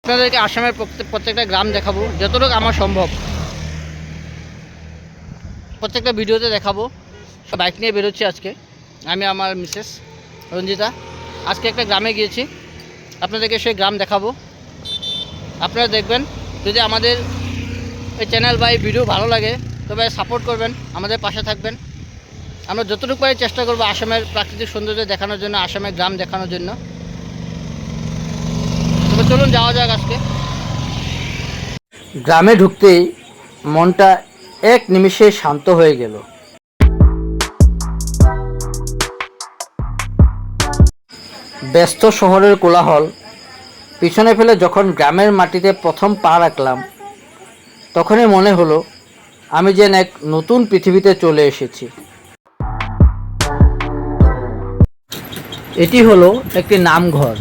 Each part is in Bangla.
আপনাদেরকে আসামের প্রত্যেকটা গ্রাম দেখাবো যতটুকু আমার সম্ভব। প্রত্যেকটা ভিডিওতে দেখাবো। বাইক নিয়ে বেরোচ্ছি আজকে, আমি আমার মিসেস রঞ্জিতা। আজকে একটা গ্রামে গিয়েছি, আপনাদেরকে সেই গ্রাম দেখাবো। আপনারা দেখবেন। যদি আমাদের এই চ্যানেল বা এই ভিডিও ভালো লাগে তবে সাপোর্ট করবেন, আমাদের পাশে থাকবেন। আমরা যতটুকু পারি চেষ্টা করবো আসামের প্রাকৃতিক সৌন্দর্য দেখানোর জন্য, আসামের গ্রাম দেখানোর জন্য। তবে চলুন যাওয়া যাক আজকে। গ্রামে ঢুকতেই মনটা এক নিমিষে শান্ত হয়ে গেল। ব্যস্ত শহরের কোলাহল পিছনে ফেলে যখন গ্রামের মাটিতে প্রথম পা রাখলাম, তখনই মনে হলো আমি যেন এক নতুন পৃথিবীতে চলে এসেছি। এটি হলো একটি নামঘর।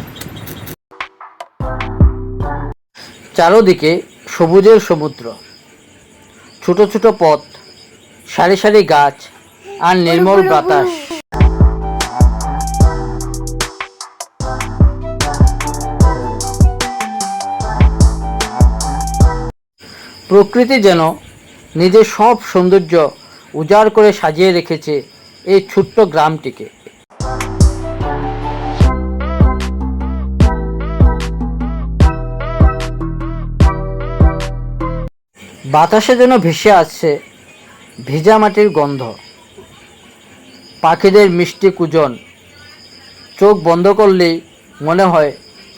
চারদিকে সবুজের সমুদ্র, ছোট ছোট পথ, সারি সারি গাছ আর নির্মল বাতাস। প্রকৃতি যেন নিজের সব সৌন্দর্য উজাড় করে সাজিয়ে রেখেছে এই ছোট্ট গ্রামটিকে। বাতাসে যেন ভেসে আসছে ভেজা মাটির গন্ধ, পাখিদের মিষ্টি কুজন। চোখ বন্ধ করলেই মনে হয়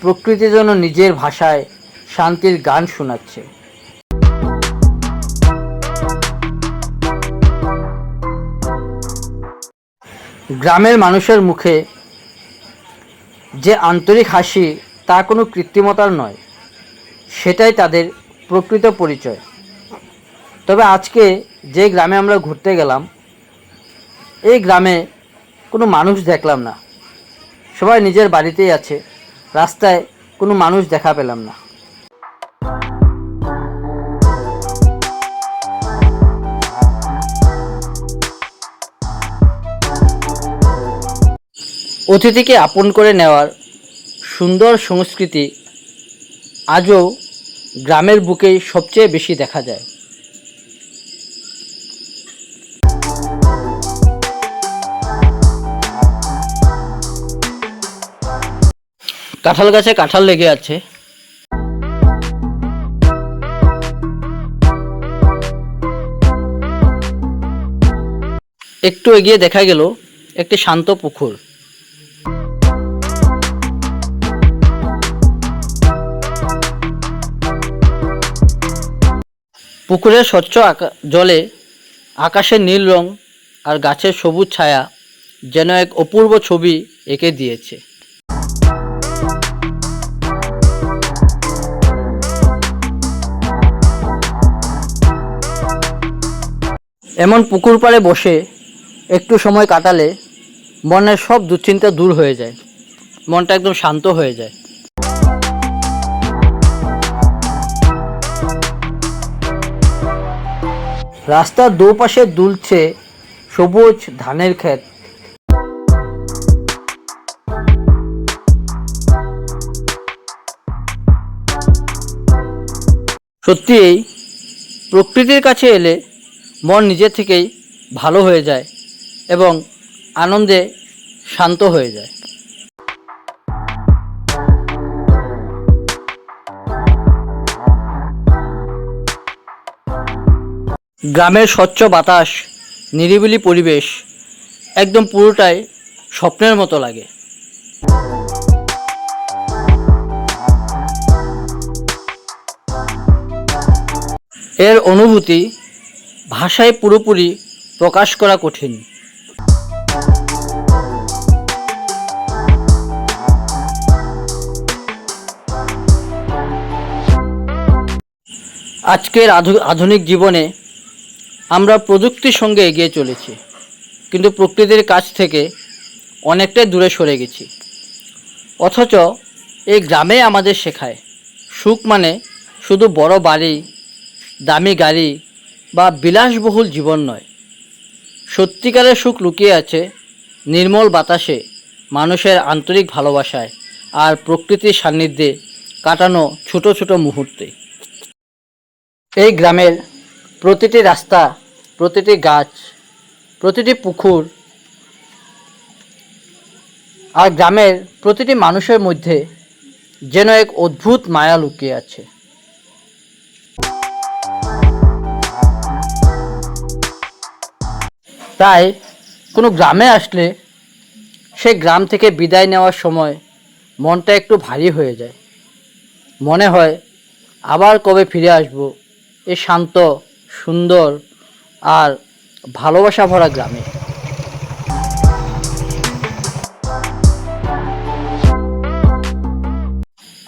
প্রকৃতি যেন নিজের ভাষায় শান্তির গান শোনাচ্ছে। গ্রামের মানুষের মুখে যে আন্তরিক হাসি, তা কোনো কৃত্রিমতার নয়, সেটাই তাদের প্রকৃত পরিচয়। তবে আজকে যে গ্রামে আমরা ঘুরতে গেলাম, এই গ্রামে কোনো মানুষ দেখলাম না। সবাই নিজের বাড়িতেই আছে, রাস্তায় কোনো মানুষ দেখা পেলাম না। অতিথিকে আপন করে নেওয়ার সুন্দর সংস্কৃতি আজও গ্রামের বুকেই সবচেয়ে বেশি দেখা যায়। কাঁঠাল গাছে কাঁঠাল লেগে আছে। একটু এগিয়ে দেখা গেল একটি শান্ত পুকুর। পুকুরের স্বচ্ছ জলে আকাশের নীল রং আর গাছের সবুজ ছায়া যেন এক অপূর্ব ছবি এঁকে দিয়েছে। এমন পুকুর পাড়ে বসে একটু সময় কাটালে মনের সব দুশ্চিন্তা দূর হয়ে যায়, মনটা একদম শান্ত হয়ে যায়। রাস্তার দুপাশে দুলছে সবুজ ধানের ক্ষেত। সত্যিই প্রকৃতির কাছে এলে মন নিজে থেকেই ভালো হয়ে যায় এবং আনন্দে শান্ত হয়ে যায়। গ্রামের স্বচ্ছ বাতাস, নিরিবিলি পরিবেশ, একদম পুরোটাই স্বপ্নের মতো লাগে। এর অনুভূতি ভাষায় পুরোপুরি প্রকাশ করা কঠিন। আজকের আধুনিক জীবনে আমরা প্রযুক্তির সঙ্গে এগিয়ে চলেছি, কিন্তু প্রকৃতির কাছ থেকে অনেকটাই দূরে সরে গেছি। অথচ এই গ্রামে আমাদের শেখায় সুখ মানে শুধু বড় বাড়ি, দামি গাড়ি বা বিলাসবহুল জীবন নয়। সত্যিকারের সুখ লুকিয়ে আছে নির্মল বাতাসে, মানুষের আন্তরিক ভালোবাসায় আর প্রকৃতির সান্নিধ্যে কাটানো ছোট ছোট মুহূর্তে। এই গ্রামের প্রতিটি রাস্তা, প্রতিটি গাছ, প্রতিটি পুকুর আর গ্রামের প্রতিটি মানুষের মধ্যে যেন এক অদ্ভুত মায়া লুকিয়ে আছে। তাই কোনো গ্রামে আসলে সে গ্রাম থেকে বিদায় নেওয়ার সময় মনটা একটু ভারী হয়ে যায়। মনে হয় আবার কবে ফিরে আসব এই শান্ত, সুন্দর আর ভালোবাসা ভরা গ্রামে।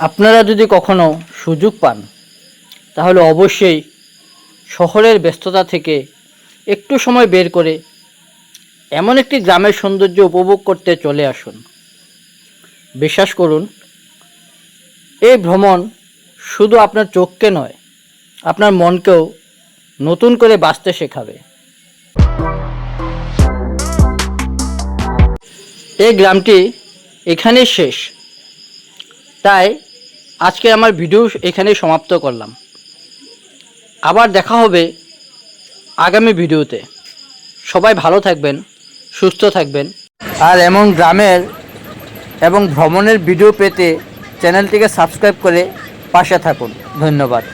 আপনারা যদি কখনো সুযোগ পান তাহলে অবশ্যই শহরের ব্যস্ততা থেকে একটু সময় বের করে এমন একটি গ্রামের সৌন্দর্য উপভোগ করতে চলে আসুন। বিশ্বাস করুন, এই ভ্রমণ শুধু আপনার চোখকে নয়, আপনার মনকেও নতুন করে বাঁচতে শেখাবে। এই গ্রামটি এখানেই শেষ, তাই আজকে আমার ভিডিও এখানেই সমাপ্ত করলাম। আবার দেখা হবে আগামী ভিডিওতে। সবাই ভালো থাকবেন, সুস্থ থাকবেন। আর এমন গ্রামের এবং ভ্রমণের ভিডিও পেতে চ্যানেলটিকে সাবস্ক্রাইব করে পাশে থাকুন। ধন্যবাদ।